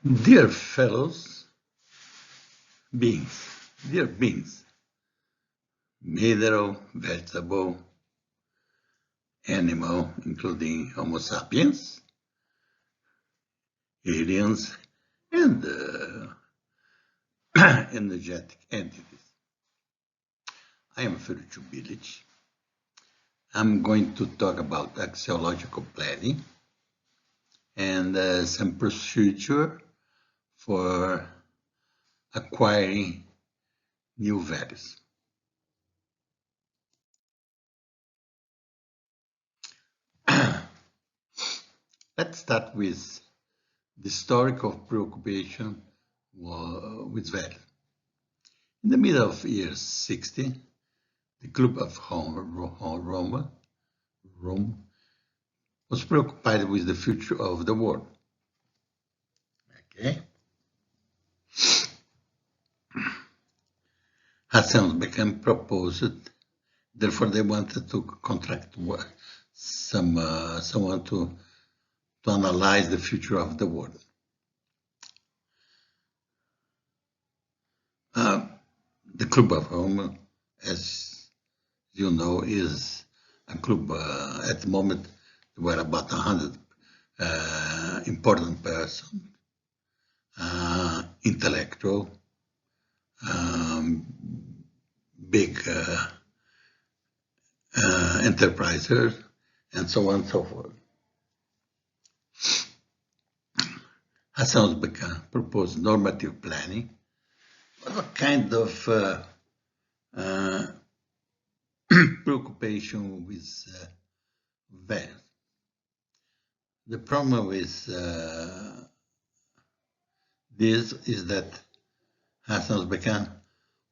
Dear fellows, dear beings, mineral, vegetable, animal, including Homo sapiens, aliens, and energetic entities. I am Ferruccio Bilic. I'm going to talk about axiological planning and some procedure for acquiring new values. Let's start with the historical preoccupation with value. In the middle of year 60, the Club of Rome was preoccupied with the future of the world. Okay? Hassan became proposed, therefore they wanted to contract someone to analyze the future of the world. The Club of Rome, as you know, is a club. At the moment, there were about 100 important persons, intellectual, big enterprisers, and so on and so forth. Hassan proposed normative planning, a kind of preoccupation with values. The problem with this is that Hassan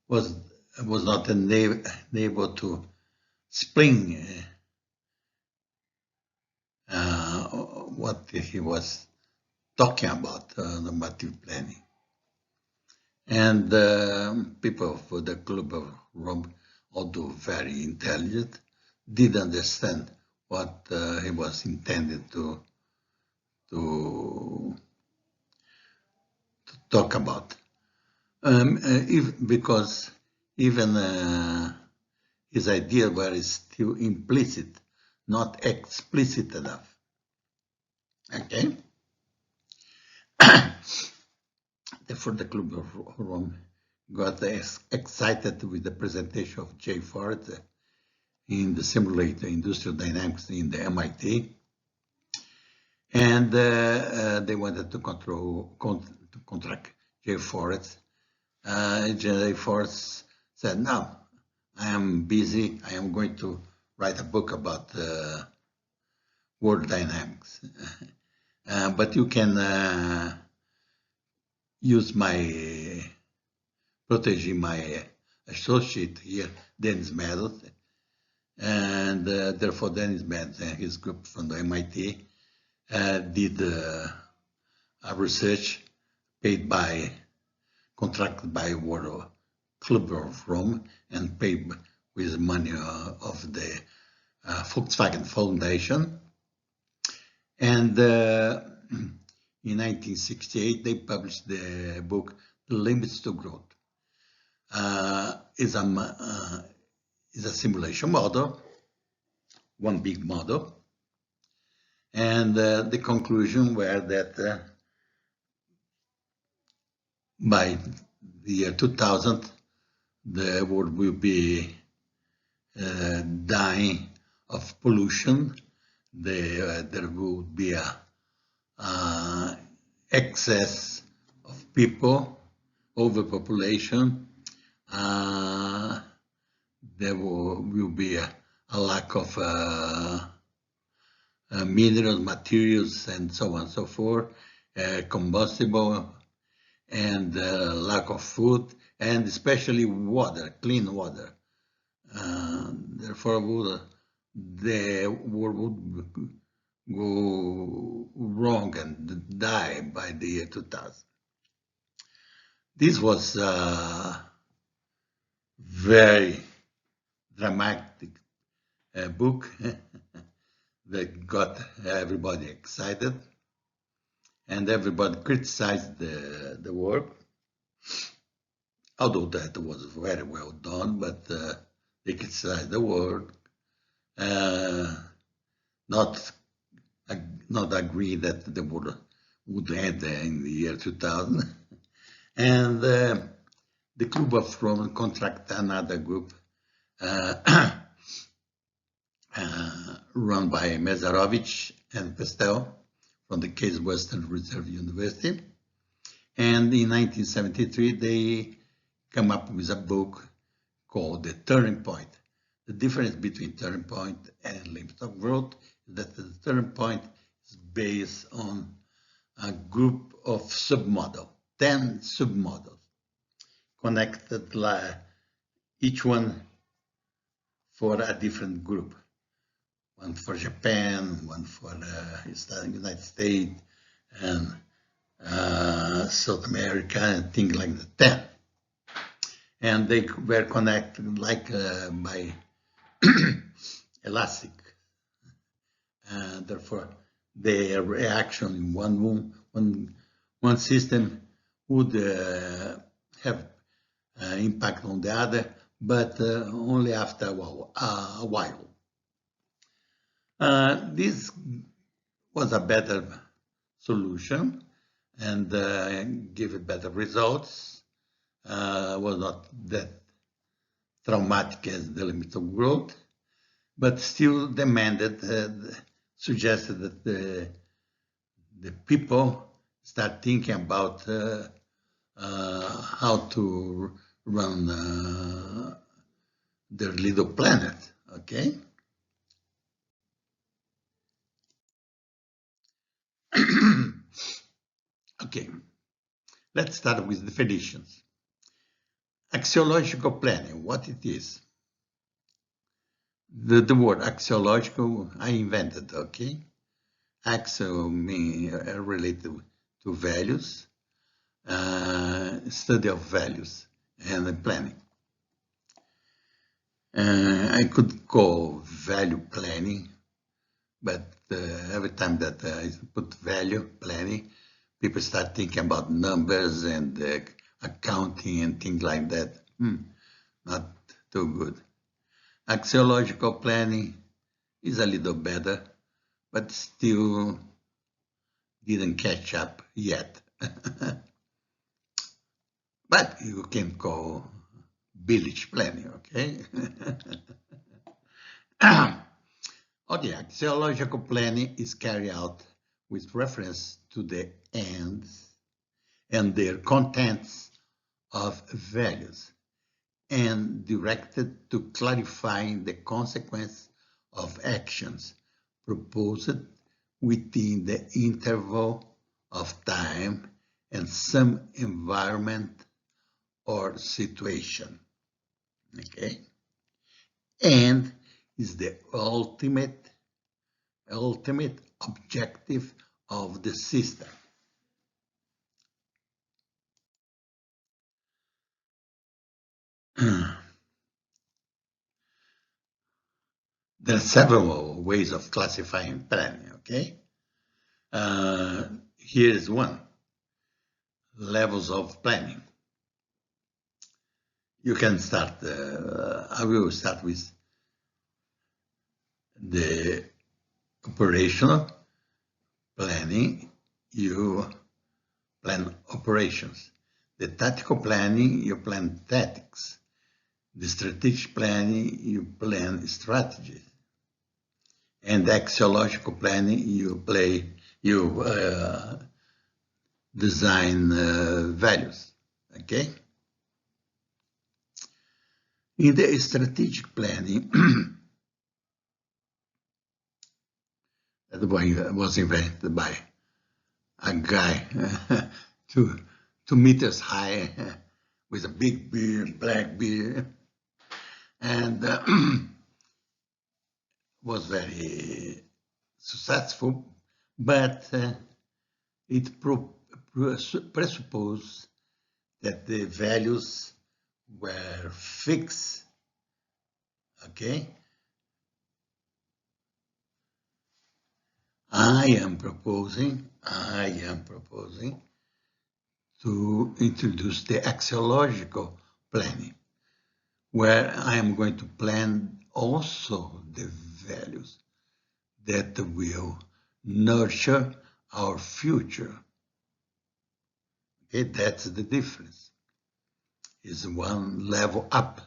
was not able to explain what he was talking about, normative planning. And people for the Club of Rome, although very intelligent, did understand what he was intended to talk about. Because even his ideas were still implicit, not explicit enough. Okay? Therefore, the Club of Rome got excited with the presentation of J. Ford in the simulator industrial dynamics in the MIT, and they wanted to contract J. Ford. J. Ford said, "No, I am busy. I am going to write a book about world dynamics, but you can use my protege, my associate here, Dennis Meadows, and therefore Dennis Meadows and his group from the MIT did a research contracted by World Club of Rome and paid with money of the Volkswagen Foundation. And in 1968, they published the book The Limits to Growth. Is a simulation model, one big model, and the conclusion were that by the year 2000, the world will be dying of pollution. There will be a excess of people, overpopulation. There will be a lack of minerals, materials, and so on and so forth, combustible, and lack of food, and especially water, clean water. Therefore, the world would go wrong and die by the year 2000. This was a very dramatic book that got everybody excited. and everybody criticized the work, although that was very well done, but they criticized the work, not not agree that the war would end in the year 2000, and the Club of Rome contracted another group run by Mezarovich and Pestel from the Case Western Reserve University. And in 1973, they come up with a book called The Turning Point. The difference between turning point and limit of growth is that the turning point is based on a group of submodels, 10 submodels, connected, each one for a different group. One for Japan, one for the United States, and South America, and things like that. 10. And they were connected like by elastic. And therefore, the reaction in one system would have impact on the other, but only after a while. This was a better solution and gave better results. Was not that traumatic as the limit of growth, but still demanded, suggested that the people start thinking about how to run their little planet, okay? Okay, let's start with definitions. Axiological planning, what it is. The word axiological, I invented, okay? Axio means related to values, study of values, and planning. I could call value planning, but every time that I put value planning, people start thinking about numbers and accounting and things like that. Not too good. Axiological planning is a little better, but still didn't catch up yet. But you can call village planning, okay? Okay, axiological planning is carried out with reference to the ends and their contents of values, and directed to clarifying the consequence of actions proposed within the interval of time and some environment or situation, okay? And is the ultimate objective of the system. There are several ways of classifying planning, okay? Here is one. Levels of planning. You can start, I will start with the operational planning. You plan operations. The tactical planning, you plan tactics. The strategic planning, you plan strategies. And the axiological planning, you design values, okay? In the strategic planning, that was invented by a guy 2 meters high with a big beard, black beard, and was very successful, but it presupposed that the values were fixed, okay? I am proposing to introduce the axiological planning, where I am going to plan also the values that will nurture our future. Okay, that's the difference. Is one level up.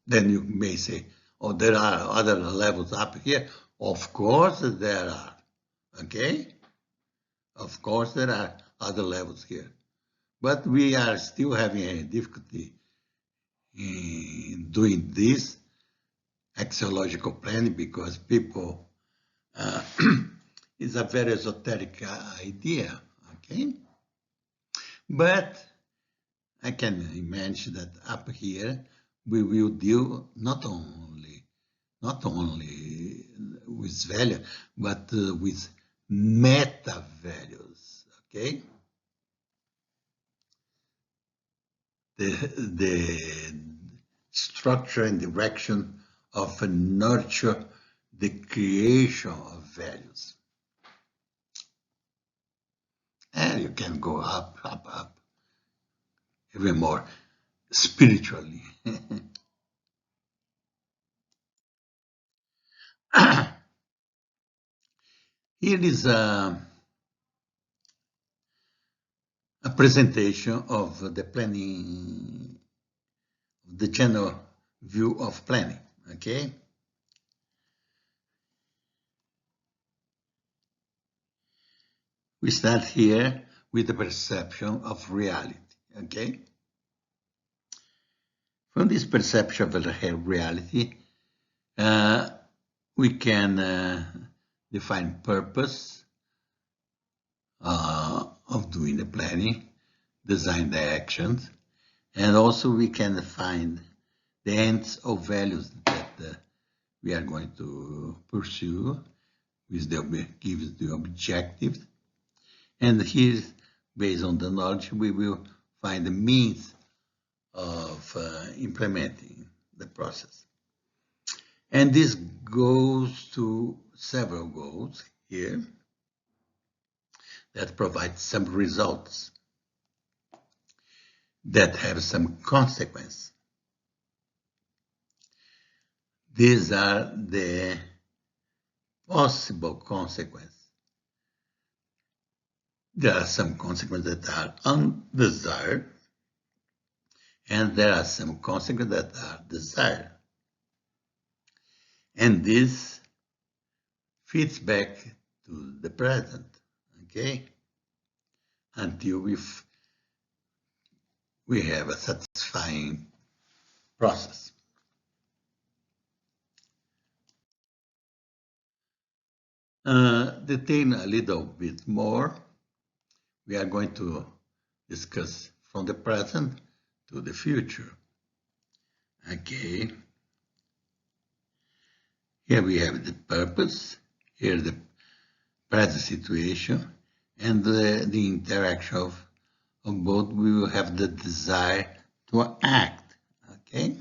Then you may say, oh, there are other levels up here. Of course there are. Okay? Of course there are other levels here. But we are still having a difficulty in doing this axiological planning because people, it's a very esoteric idea, okay? But I can imagine that up here we will deal not only with value, but with meta values, okay? The structure and direction of nurture the creation of values. And you can go up, even more spiritually. Here is a presentation of the planning, the general view of planning, okay? We start here with the perception of reality, okay? From this perception of reality, we can define purpose of doing the planning, design the actions, and also we can find the ends or values that we are going to pursue with gives the objectives. And here, based on the knowledge, we will find the means of implementing the process. And this goes to several goals here that provide some results that have some consequence. These are the possible consequences. There are some consequences that are undesired, and there are some consequences that are desired. And this fits back to the present, okay? Until we have a satisfying process. Detain a little bit more. We are going to discuss from the present to the future. Okay. Here we have the purpose, here the present situation, and the interaction of both. We will have the desire to act, okay?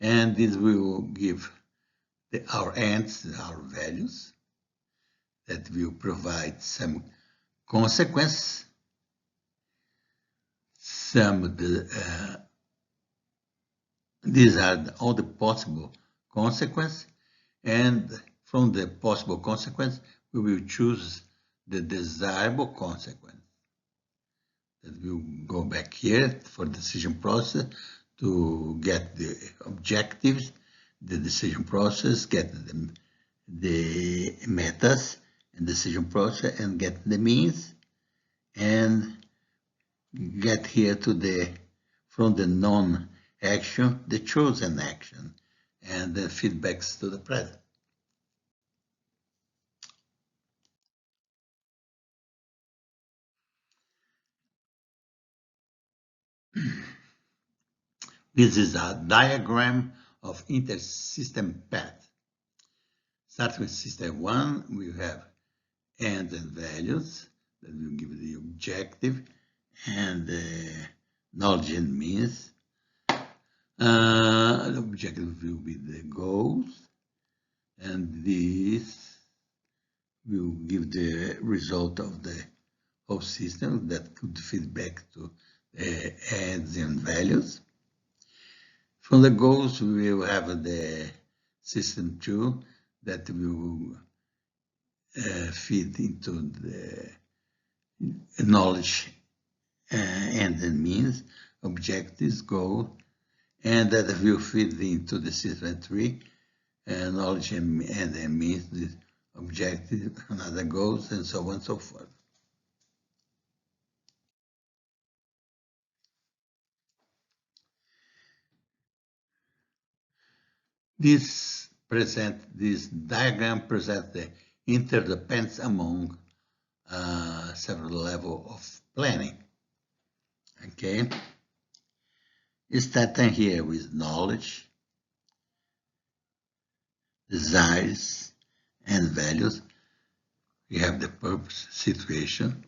And this will give our ends, our values, that will provide some consequence, these are all the possible consequences, and from the possible consequence, we will choose the desirable consequence. That will go back here for decision process to get the objectives, the decision process, get the metas and decision process, and get the means, and get here to from the non-action, the chosen action, and the feedbacks to the present. This is a diagram of inter-system path. Starting with system 1, we have ends and values that will give the objective and the knowledge and means. The objective will be the goals, and this will give the result of the whole system that could feed back to the adds and values. From the goals, we will have the system 2 that will feed into the knowledge and the means, objectives, goal, and that will feed into the system 3, knowledge and means, the objective, another goals, and so on and so forth. This diagram presents the interdependence among several levels of planning. Okay, starting here with knowledge, desires, and values. We have the purpose, situation,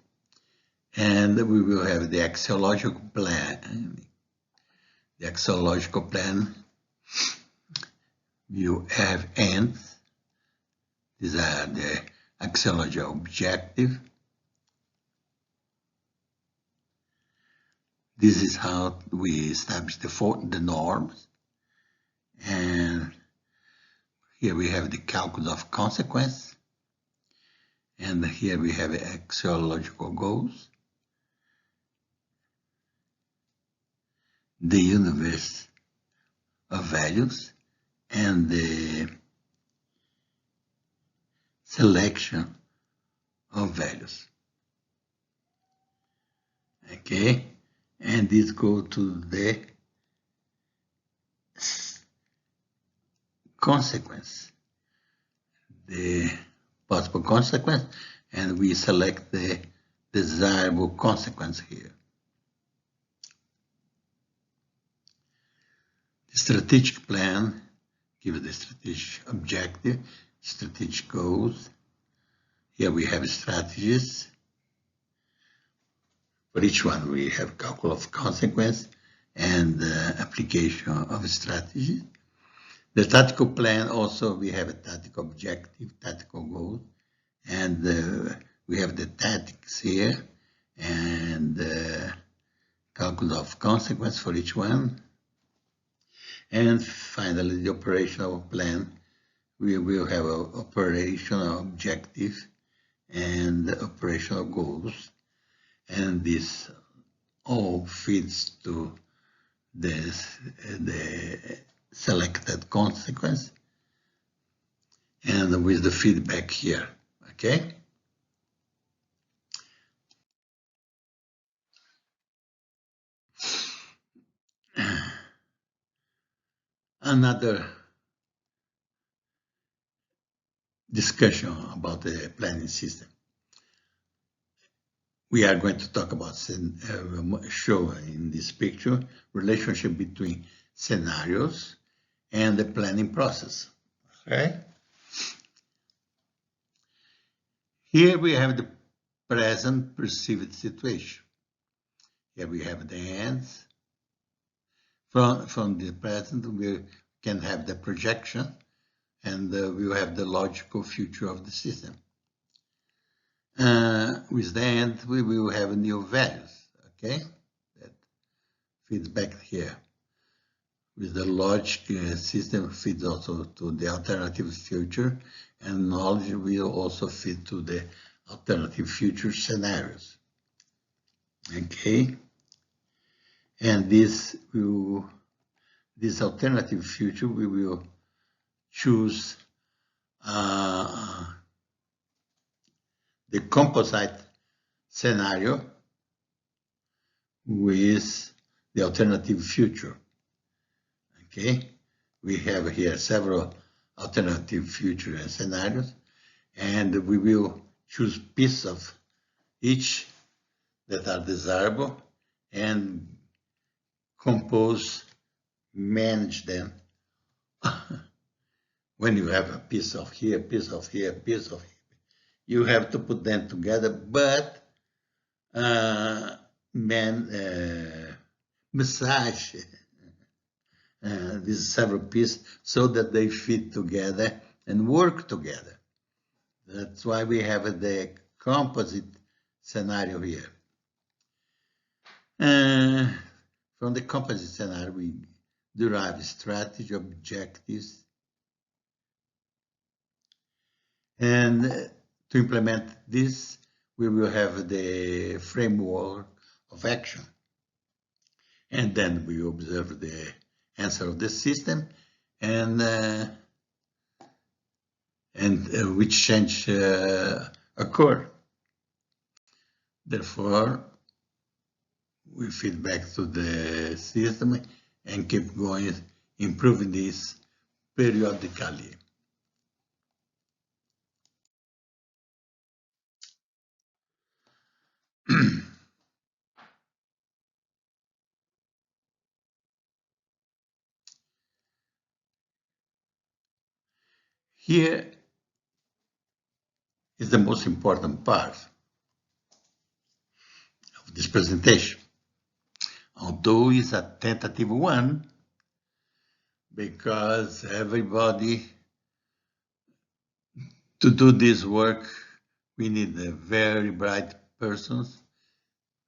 and we will have the axiological plan. The axiological plan will have ends. These are the axiological objective. This is how we establish the norms. And here we have the calculus of consequence. And here we have axiological goals. The universe of values and the selection of values. Okay, and this go to the consequence, the possible consequence, and we select the desirable consequence here. The strategic plan gives the strategic objective, strategic goals. Here we have strategies. For each one we have calculus of consequence and application of strategy. The tactical plan also, we have a tactical objective, tactical goal, and we have the tactics here and calculus of consequence for each one. And finally, the operational plan, we will have an operational objective and operational goals, and this all feeds to the selected consequence and with the feedback here. Okay, another discussion about the planning system. We are going to talk about show in this picture relationship between scenarios and the planning process. Okay, here we have the present perceived situation. Here we have the ends. From the present, we can have the projection, and we will have the logical future of the system. With the end, we will have new values, okay? That feeds back here. With the logic system feeds also to the alternative future, and knowledge will also feed to the alternative future scenarios. Okay? And this alternative future, we will choose the composite scenario with the alternative future. Okay, we have here several alternative future scenarios, and we will choose pieces of each that are desirable and manage them. When you have a piece of here, piece of here, piece of here, you have to put them together, but massage these several pieces so that they fit together and work together. That's why we have the composite scenario here. From the composite scenario, we derive strategy, objectives, and to implement this, we will have the framework of action. And then we observe the answer of the system and which change occur. Therefore, we feed back to the system and keep going, improving this periodically. Here is the most important part of this presentation. Although it's a tentative one, because everybody to do this work, we need a very bright persons,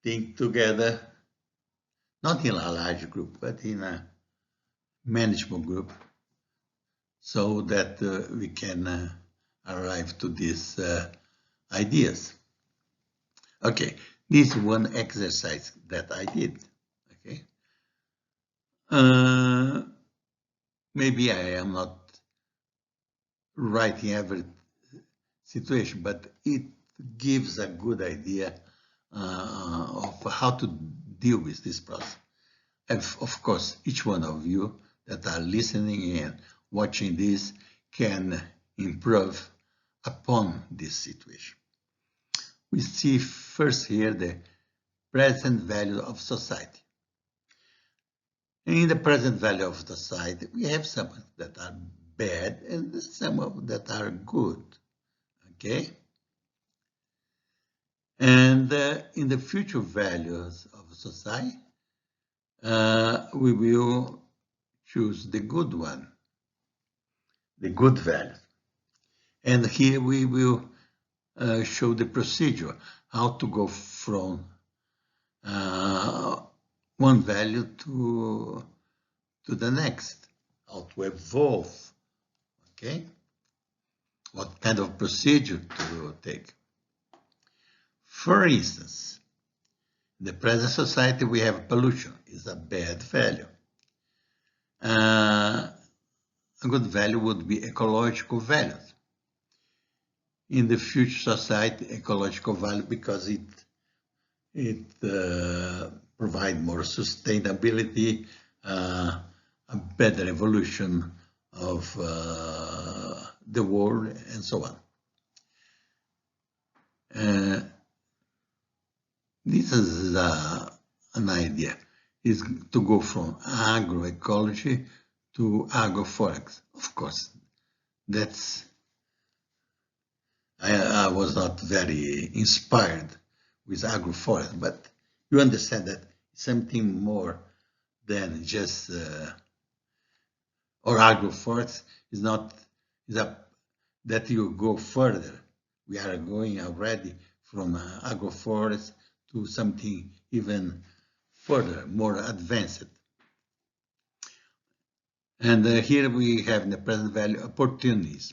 think together, not in a large group, but in a manageable group, so that we can arrive to these ideas. Okay, this one exercise that I did. Okay, maybe I am not right in every situation, but it gives a good idea of how to deal with this process. And of course, each one of you that are listening and watching this can improve upon this situation. We see first here the present value of society. In the present value of society, we have some that are bad and some that are good. Okay? And in the future values of society, we will choose the good one, the good value. And here we will show the procedure, how to go from one value to the next, how to evolve, okay? What kind of procedure to take. For instance, in the present society, we have pollution. It's a bad value. A good value would be ecological values. In the future society, ecological value, because it provides more sustainability, a better evolution of the world, and so on. This is an idea, is to go from agroecology to agroforex. Of course, that's I was not very inspired with agroforest, but you understand that something more than just or agroforest is not that you go further. We are going already from agroforest to something even further, more advanced. And here we have in the present value opportunities.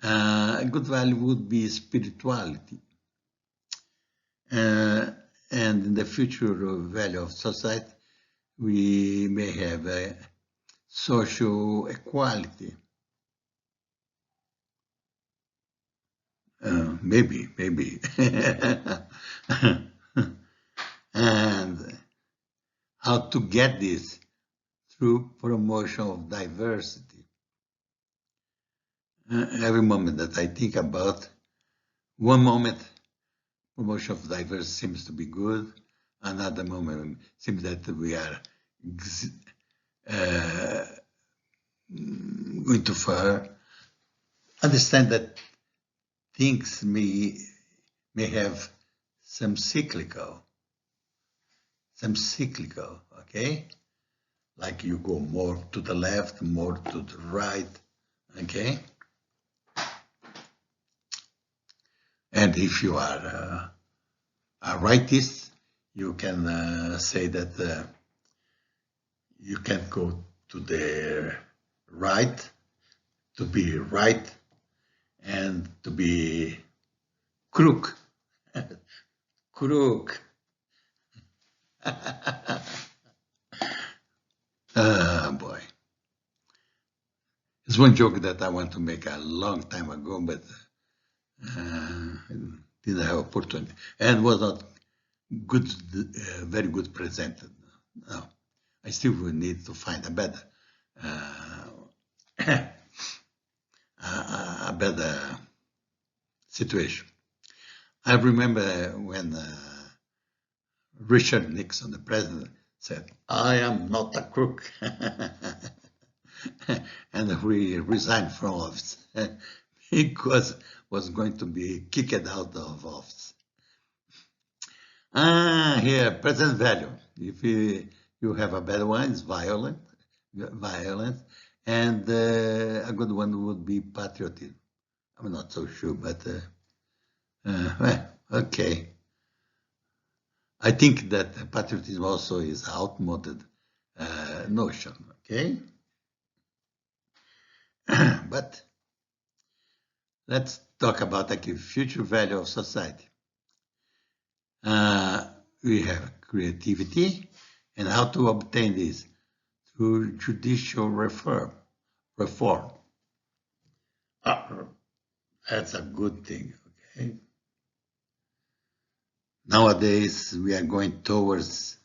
A good value would be spirituality. And in the future value of society, we may have a social equality. Maybe. And how to get this through promotion of diversity. Every moment that I think about, one moment promotion of diversity seems to be good, another moment seems that we are going too far. Understand that things may have some cyclical, okay? Like you go more to the left, more to the right, okay? And if you are a rightist, you can say that you can go to the right to be right and to be crook. Crook. Boy. It's one joke that I want to make a long time ago, but didn't have opportunity and was not good, very good presented. No, I still will need to find a better, a better situation. I remember when Richard Nixon, the president, said, "I am not a crook," and we resigned from office because was going to be kicked out of office. Here, present value. If you have a bad one, it's violent, and a good one would be patriotism. I'm not so sure, but well, okay. I think that patriotism also is outmoded notion, okay? But let's talk about the future value of society. We have creativity, and how to obtain this through judicial reform. That's a good thing, okay? Nowadays, we are going towards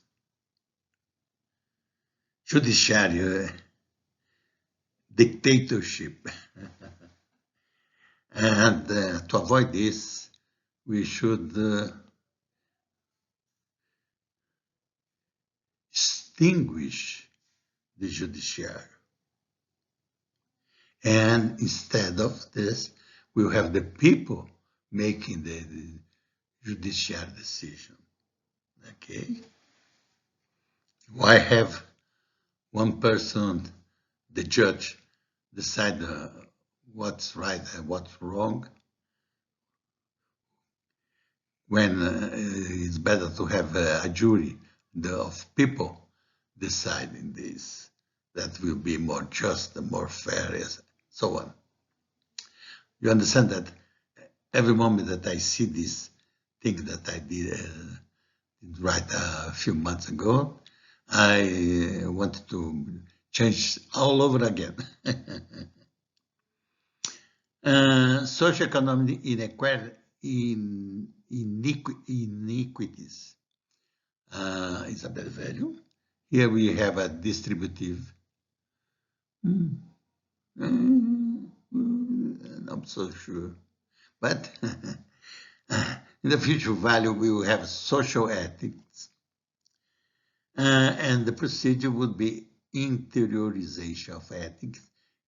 judiciary dictatorship. And to avoid this, we should extinguish the judiciary. And instead of this, we'll have the people making the judicial decision. Okay? Why have one person, the judge, decide what's right and what's wrong, when it's better to have a jury of people deciding this? That will be more just and more fair, and so on. You understand that every moment that I see this thing that I did write a few months ago, I wanted to change all over again. Socioeconomic inequities is a bad value. Here we have a distributive. Not so sure. But in the future value, we will have social ethics. And the procedure would be interiorization of ethics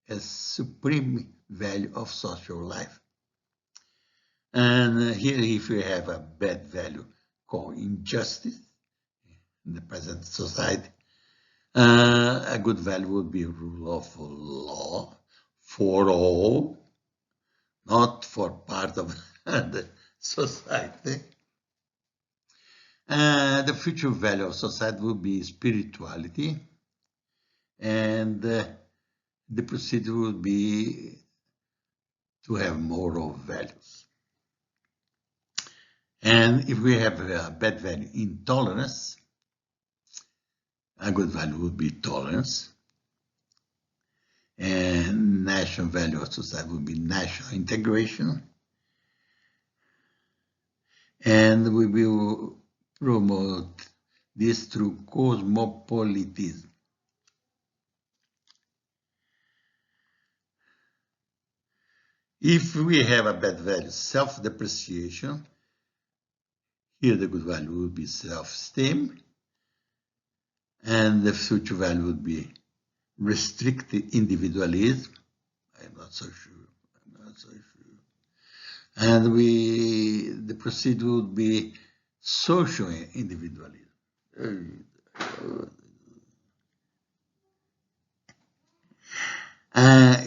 as supreme value of social life. And here, if we have a bad value called injustice in the present society, a good value would be rule of law for all, not for part of the society. The future value of society will be spirituality, and the procedure will be to have moral values. And if we have a bad value, intolerance, a good value would be tolerance. And national value of society would be national integration. And we will promote this through cosmopolitanism. If we have a bad value, self-depreciation, here the good value would be self-esteem, and the future value would be restricted individualism. I'm not so sure. And the procedure would be social individualism.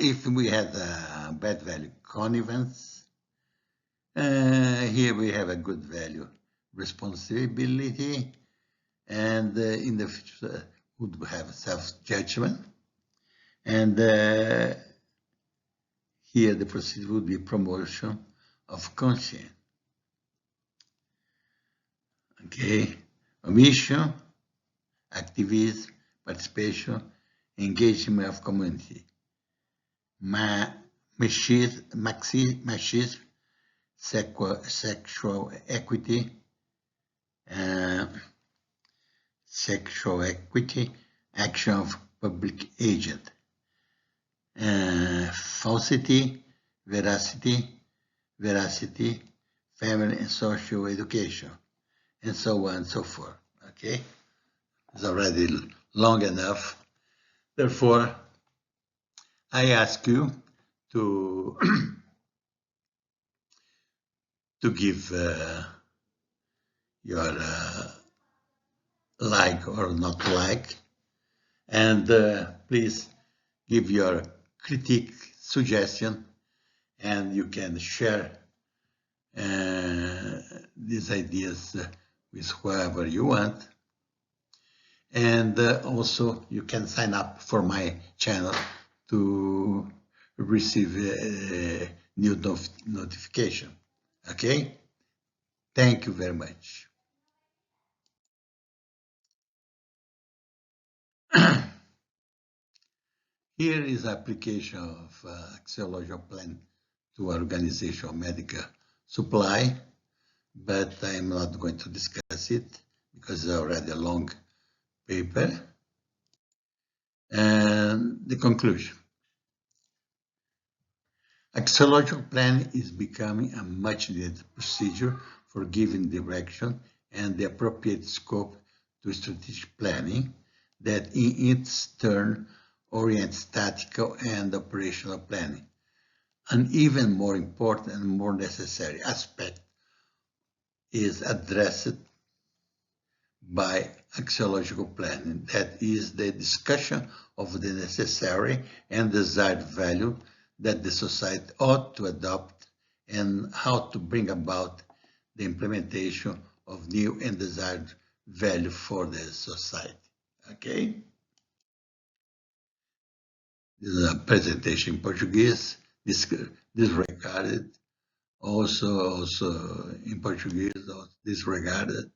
If we had a bad value, connivance, Here we have a good value, responsibility, and in the future would have self-judgment. And here the procedure would be promotion of conscience. Okay, omission, activism, participation, engagement of community, machism, sexual equity, uh, action of public agent, falsity, veracity, family and social education, and so on and so forth. Okay, it's already long enough. Therefore, I ask you to to give your like or not like, and please give your critique, suggestion, and you can share these ideas with whoever you want. And also you can sign up for my channel to receive new notification. Okay? Thank you very much. Here is application of axiological plan to organizational medical supply, but I'm not going to discuss it because it's already a long paper. And the conclusion. Axiological plan is becoming a much needed procedure for giving direction and the appropriate scope to strategic planning that in its turn orients tactical and operational planning. An even more important and more necessary aspect is addressed by axiological planning, that is the discussion of the necessary and desired value that the society ought to adopt and how to bring about the implementation of new and desired value for the society. Okay? This is a presentation in Portuguese, disregarded, also in Portuguese, disregarded,